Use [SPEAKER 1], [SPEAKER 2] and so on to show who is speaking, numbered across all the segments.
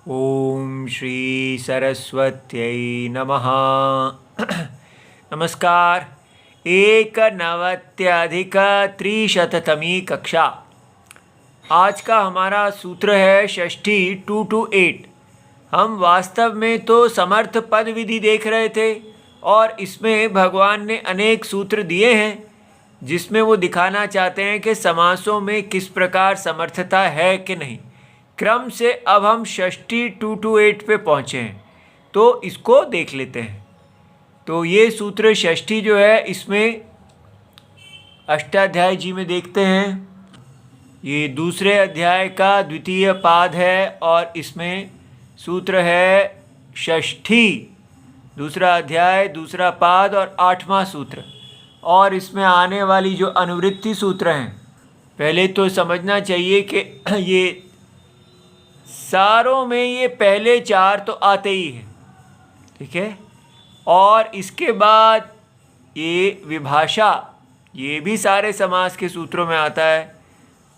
[SPEAKER 1] ओम श्री सरस्वत्यै नमः। नमस्कार। 1नवत्यधिक 300तमी कक्षा। आज का हमारा सूत्र है षष्ठी 228। हम वास्तव में तो समर्थ पद विधि देख रहे थे और इसमें भगवान ने अनेक सूत्र दिए हैं जिसमें वो दिखाना चाहते हैं कि समासों में किस प्रकार समर्थता है कि नहीं। क्रम से अब हम षष्ठी 228 पे पहुँचे हैं, तो इसको देख लेते हैं। तो ये सूत्र षष्ठी जो है इसमें अष्टाध्याय जी में देखते हैं। ये दूसरे अध्याय का द्वितीय पाद है और इसमें सूत्र है षष्ठी, दूसरा अध्याय, दूसरा पाद और 8वां सूत्र। और इसमें आने वाली जो अनुवृत्ति सूत्र हैं, पहले तो समझना चाहिए कि ये सारों में ये पहले 4 तो आते ही हैं, ठीक है। और इसके बाद ये विभाषा, ये भी सारे समास के सूत्रों में आता है।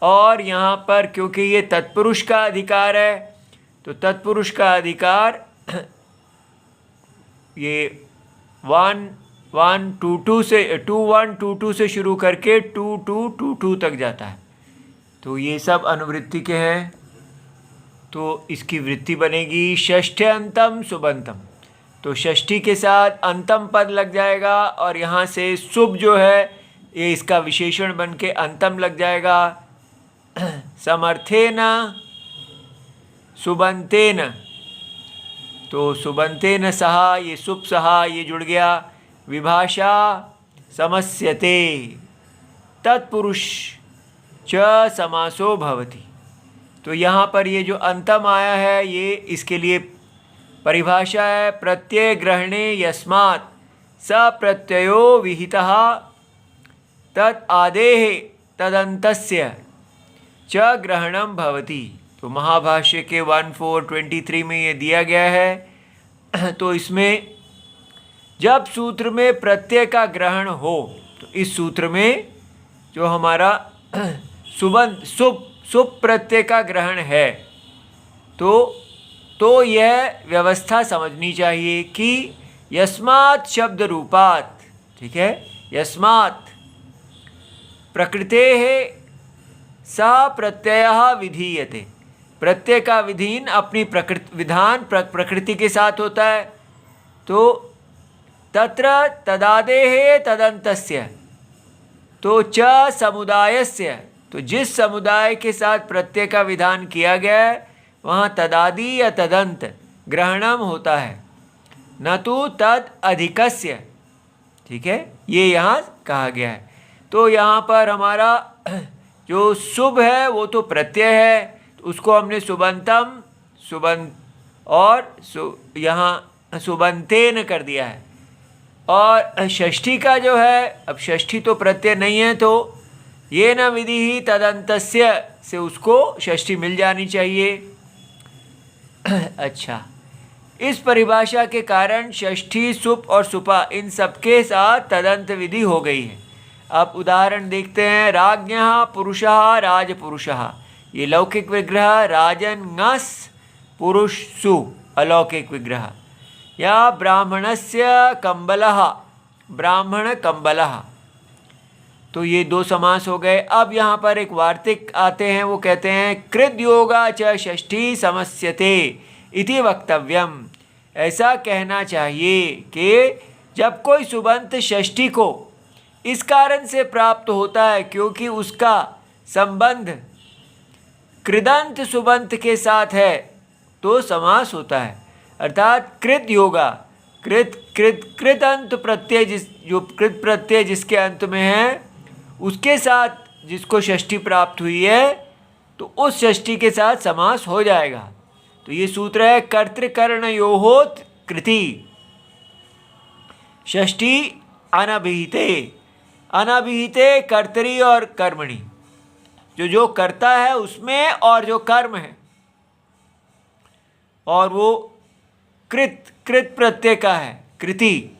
[SPEAKER 1] और यहाँ पर क्योंकि ये तत्पुरुष का अधिकार है, तो तत्पुरुष का अधिकार ये 2122 से शुरू करके 2222 तक जाता है। तो ये सब अनुवृत्ति के हैं। तो इसकी वृत्ति बनेगी षष्ठ्यंतम सुबंतम। तो षष्ठी के साथ अंतम पद लग जाएगा और यहाँ से शुभ जो है ये इसका विशेषण बन के अंतम लग जाएगा। समर्थेन सुबंतेन, तो सुबंतेन सहा, ये शुभ सहा ये जुड़ गया। विभाषा समस्यते, तत्पुरुष च समासो भवति। तो यहाँ पर ये जो अंतम आया है ये इसके लिए परिभाषा है। प्रत्यय ग्रहणे यस्मात् स प्रत्ययो विहितः तत् आदेः तदन्तस्य च ग्रहणम भवति। तो महाभाष्य के 1423 में ये दिया गया है। तो इसमें जब सूत्र में प्रत्यय का ग्रहण हो, तो इस सूत्र में जो हमारा शुभ प्रत्यय का ग्रहण है, तो यह व्यवस्था समझनी चाहिए कि यस्मात् शब्द रूपात, ठीक है, यस्मात् प्रकृतेः सा प्रत्ययः विधीयते। प्रत्यय का विधीन अपनी प्रकृति के साथ होता है। तो तत्र तदादेः तदन्तस्य, तो च समुदायस्य, तो जिस समुदाय के साथ प्रत्यय का विधान किया गया है वहाँ तदादि या तदंत ग्रहणम होता है, न तो तद अधिकस्य, ठीक है, ये यहाँ कहा गया है। तो यहाँ पर हमारा जो शुभ है वो तो प्रत्यय है, तो उसको हमने सुबंतम और यहाँ सुबंतेन कर दिया है। और षष्ठी का जो है, अब षष्ठी तो प्रत्यय नहीं है, तो ये न विधि ही तदंतस्य से उसको षष्ठी मिल जानी चाहिए। अच्छा, इस परिभाषा के कारण षष्ठी, सुप और सुपा इन सबके साथ तदंत विधि हो गई है। अब उदाहरण देखते हैं। राज्ञः पुरुषः राजपुरुषः, ये लौकिक विग्रह। राजन्ङस् पुरुषसु अलौकिक विग्रह। या ब्राह्मणस्य कम्बलः, ब्राह्मण कम्बलः। तो ये 2 समास हो गए। अब यहाँ पर एक वार्तिक आते हैं, वो कहते हैं कृद योगा च षष्ठी समस्यते इति वक्तव्यम। ऐसा कहना चाहिए कि जब कोई सुबंत षष्ठी को इस कारण से प्राप्त होता है क्योंकि उसका संबंध कृदंत सुबंत के साथ है, तो समास होता है। अर्थात कृत योगा, कृत अंत प्रत्यय, जो कृत प्रत्यय जिसके अंत में है उसके साथ जिसको षष्ठी प्राप्त हुई है, तो उस षष्ठी के साथ समास हो जाएगा। तो ये सूत्र है कर्तृकर्णयोहोत कृति षष्ठी अनभिहिते। अनभिहिते कर्तरी और कर्मणि, जो करता है उसमें और जो कर्म है, और वो कृत प्रत्यय का है, कृति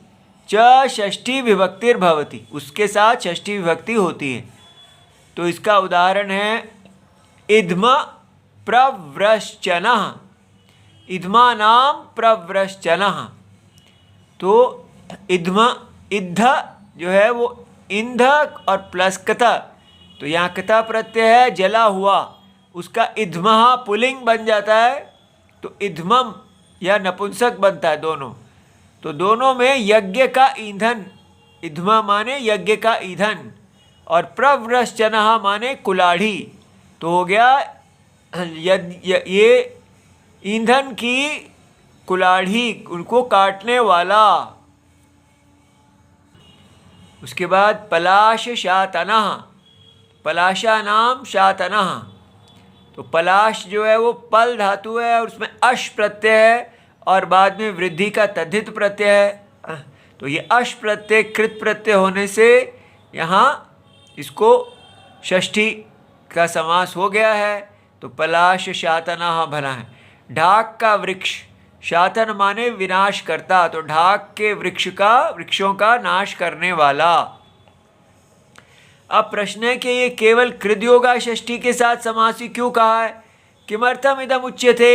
[SPEAKER 1] च षष्ठी विभक्तिर भवति, उसके साथ षष्ठी विभक्ति होती है। तो इसका उदाहरण है इद्म प्रव्रश्चनः, इध्मानाम प्रव्रश्चनः। तो इद्ध जो है वो इंध और प्लस कता, तो यहाँ कता प्रत्यय है जला हुआ, उसका इध्मः पुल्लिंग बन जाता है, तो इध्मम या नपुंसक बनता है दोनों। तो दोनों में यज्ञ का ईंधन, इध्मा माने यज्ञ का ईंधन और प्रव्रश्चनः माने कुल्हाड़ी। तो हो गया ये ईंधन की कुल्हाड़ी, उनको काटने वाला। उसके बाद पलाश शातनः, पलाशा नाम शातनः। तो पलाश जो है वो पल धातु है और उसमें अश प्रत्यय है और बाद में वृद्धि का तद्धित प्रत्यय है। तो ये अश प्रत्यय कृत प्रत्यय होने से यहाँ इसको षष्ठी का समास हो गया है। तो पलाश शातनः बना है। ढाक का वृक्ष, शातन माने विनाश करता, तो ढाक के वृक्षों का नाश करने वाला। अब प्रश्न है कि ये केवल कृदयोगा षष्ठी के साथ समासी क्यों कहा है? किमर्थम इदम उच्यते?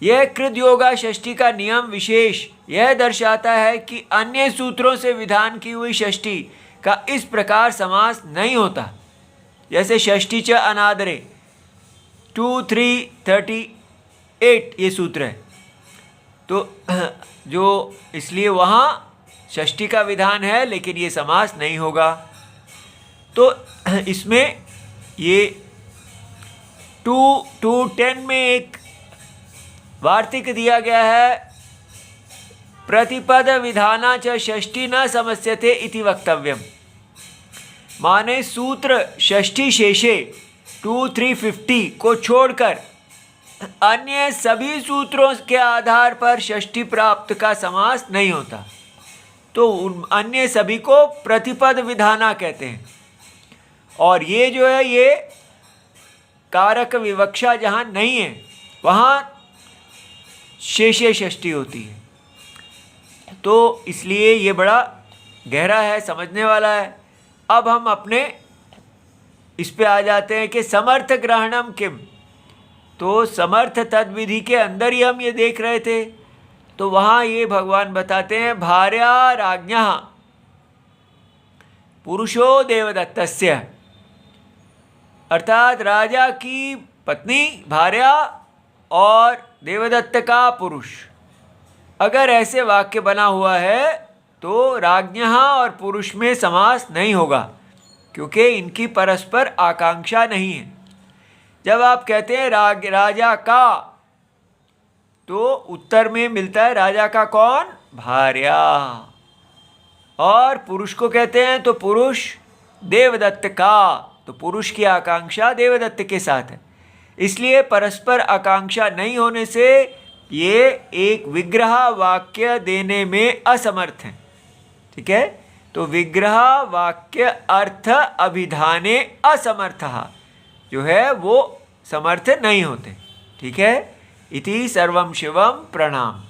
[SPEAKER 1] यह कृदयोगा षष्ठी का नियम विशेष यह दर्शाता है कि अन्य सूत्रों से विधान की हुई षष्ठी का इस प्रकार समास नहीं होता। जैसे षष्ठी च अनादरे 2, 3, 38 ये सूत्र है, तो जो इसलिए वहाँ षष्ठी का विधान है लेकिन ये समास नहीं होगा। तो इसमें ये 2:10 में एक वार्तिक दिया गया है, प्रतिपद विधाना च षष्ठी न समस्यते इति वक्तव्यम। माने सूत्र षष्ठी शेषे 2:350 को छोड़कर अन्य सभी सूत्रों के आधार पर षष्ठी प्राप्त का समास नहीं होता। तो उन अन्य सभी को प्रतिपद विधाना कहते हैं। और ये जो है ये कारक विवक्षा जहाँ नहीं है वहाँ शेषे षष्ठी होती है। तो इसलिए ये बड़ा गहरा है, समझने वाला है। अब हम अपने इस पे आ जाते हैं कि समर्थ ग्रहणम किम। तो समर्थ तद्विधि के अंदर ही हम ये देख रहे थे। तो वहाँ ये भगवान बताते हैं भार्या राज्ञः पुरुषो देवदत्तस्य, अर्थात राजा की पत्नी भार्या और देवदत्त का पुरुष। अगर ऐसे वाक्य बना हुआ है तो राज्ञः और पुरुष में समास नहीं होगा, क्योंकि इनकी परस्पर आकांक्षा नहीं है। जब आप कहते हैं राजा का, तो उत्तर में मिलता है राजा का कौन? भार्या। और पुरुष को कहते हैं तो पुरुष देवदत्त का, तो पुरुष की आकांक्षा देवदत्त के साथ है। इसलिए परस्पर आकांक्षा नहीं होने से ये एक विग्रह वाक्य देने में असमर्थ है। ठीक है, तो विग्रह वाक्य अर्थ अभिधाने असमर्थः जो है वो समर्थ नहीं होते। ठीक है, इति सर्वम शिवम प्रणाम।